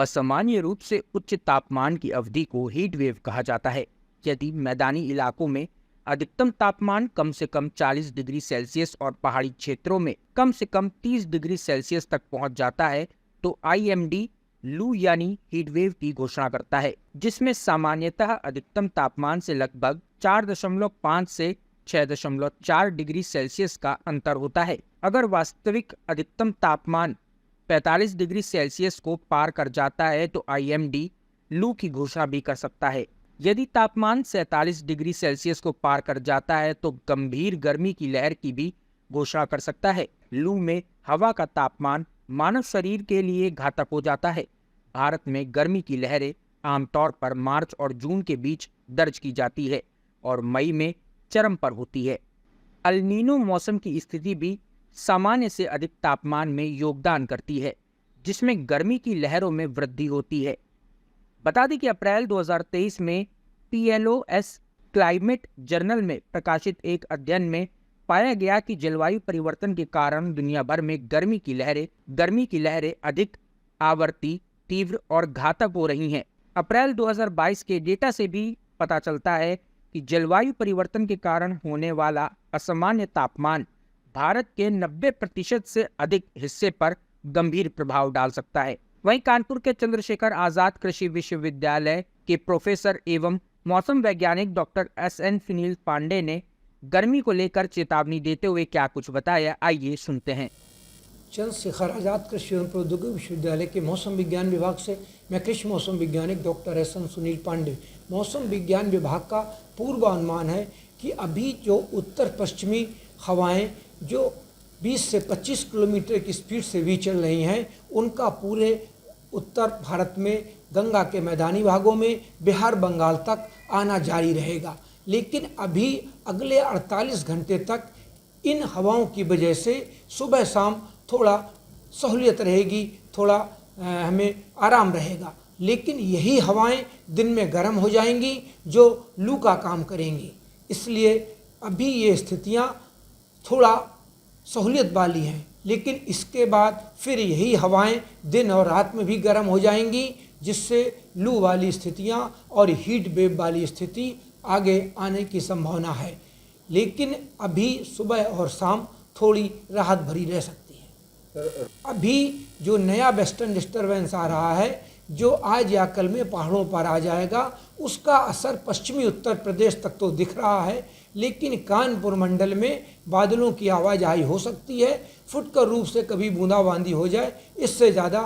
असामान्य रूप से उच्च तापमान की अवधि को हीट वेव कहा जाता है। यदि मैदानी इलाकों में अधिकतम तापमान कम से कम 40 डिग्री सेल्सियस और पहाड़ी क्षेत्रों में कम से कम 30 डिग्री सेल्सियस तक पहुंच जाता है तो आईएमडी लू यानी हीट वेव की घोषणा करता है, जिसमें सामान्यतः अधिकतम तापमान से लगभग 4.5 से 6.4 डिग्री सेल्सियस का अंतर होता है। अगर वास्तविक अधिकतम तापमान 45 डिग्री सेल्सियस को पार कर जाता है तो आईएमडी लू की घोषणा भी कर सकता है। यदि तापमान 47 डिग्री सेल्सियस को पार कर जाता है तो गंभीर गर्मी की लहर की भी घोषणा कर सकता है। लू में हवा का तापमान मानव शरीर के लिए घातक हो जाता है। भारत में गर्मी की लहरें आमतौर पर मार्च और जून के बीच दर्ज की जाती है और मई में चरम पर होती है। अल नीनो मौसम की स्थिति भी सामान्य से अधिक तापमान में योगदान करती है, जिसमें गर्मी की लहरों में वृद्धि होती है। बता दें कि अप्रैल 2023 में PLOS क्लाइमेट जर्नल में प्रकाशित एक अध्ययन में पाया गया कि जलवायु परिवर्तन के कारण दुनिया भर में गर्मी की लहरें अधिक आवर्ती, तीव्र और घातक हो रही हैं। अप्रैल 2022 के डेटा से भी पता चलता है कि जलवायु परिवर्तन के कारण होने वाला असामान्य तापमान भारत के 90% से अधिक हिस्से पर गंभीर प्रभाव डाल सकता है। वहीं कानपुर के चंद्रशेखर आजाद कृषि विश्वविद्यालय के प्रोफेसर एवं मौसम वैज्ञानिक डॉक्टर SN सुनील पांडे ने गर्मी को लेकर चेतावनी देते हुए क्या कुछ बताया, आइए सुनते हैं। चंद्रशेखर आजाद कृषि एवं प्रौद्योगिकी विश्वविद्यालय के मौसम विज्ञान विभाग से मैं कृषि मौसम वैज्ञानिक डॉक्टर SN सुनील पांडे। मौसम विज्ञान विभाग का पूर्वानुमान है कि अभी जो उत्तर पश्चिमी हवाएं जो 20 से 25 किलोमीटर की स्पीड से भी चल रही हैं, उनका पूरे उत्तर भारत में गंगा के मैदानी भागों में बिहार बंगाल तक आना जारी रहेगा। लेकिन अभी अगले 48 घंटे तक इन हवाओं की वजह से सुबह शाम थोड़ा सहूलियत रहेगी, थोड़ा हमें आराम रहेगा। लेकिन यही हवाएं दिन में गर्म हो जाएंगी जो लू का काम करेंगी। इसलिए अभी ये स्थितियां थोड़ा सहूलियत वाली हैं, लेकिन इसके बाद फिर यही हवाएं दिन और रात में भी गर्म हो जाएंगी, जिससे लू वाली स्थितियां और हीट वेव वाली स्थिति आगे आने की संभावना है। लेकिन अभी सुबह और शाम थोड़ी राहत भरी रह सकती है। अभी जो नया वेस्टर्न डिस्टर्बेंस आ रहा है, जो आज या कल में पहाड़ों पर आ जाएगा, उसका असर पश्चिमी उत्तर प्रदेश तक तो दिख रहा है, लेकिन कानपुर मंडल में बादलों की आवाजाही हो सकती है। फुटकर रूप से कभी बूंदाबांदी हो जाए, इससे ज़्यादा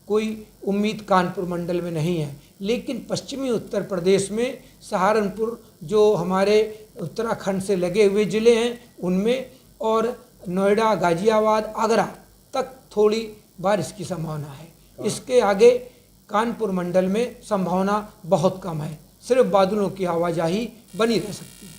कोई उम्मीद कानपुर मंडल में नहीं है। लेकिन पश्चिमी उत्तर प्रदेश में सहारनपुर, जो हमारे उत्तराखंड से लगे हुए ज़िले हैं, उनमें और नोएडा, गाजियाबाद, आगरा तक थोड़ी बारिश की संभावना है। इसके आगे कानपुर मंडल में संभावना बहुत कम है, सिर्फ बादलों की आवाजाही बनी रह सकती है।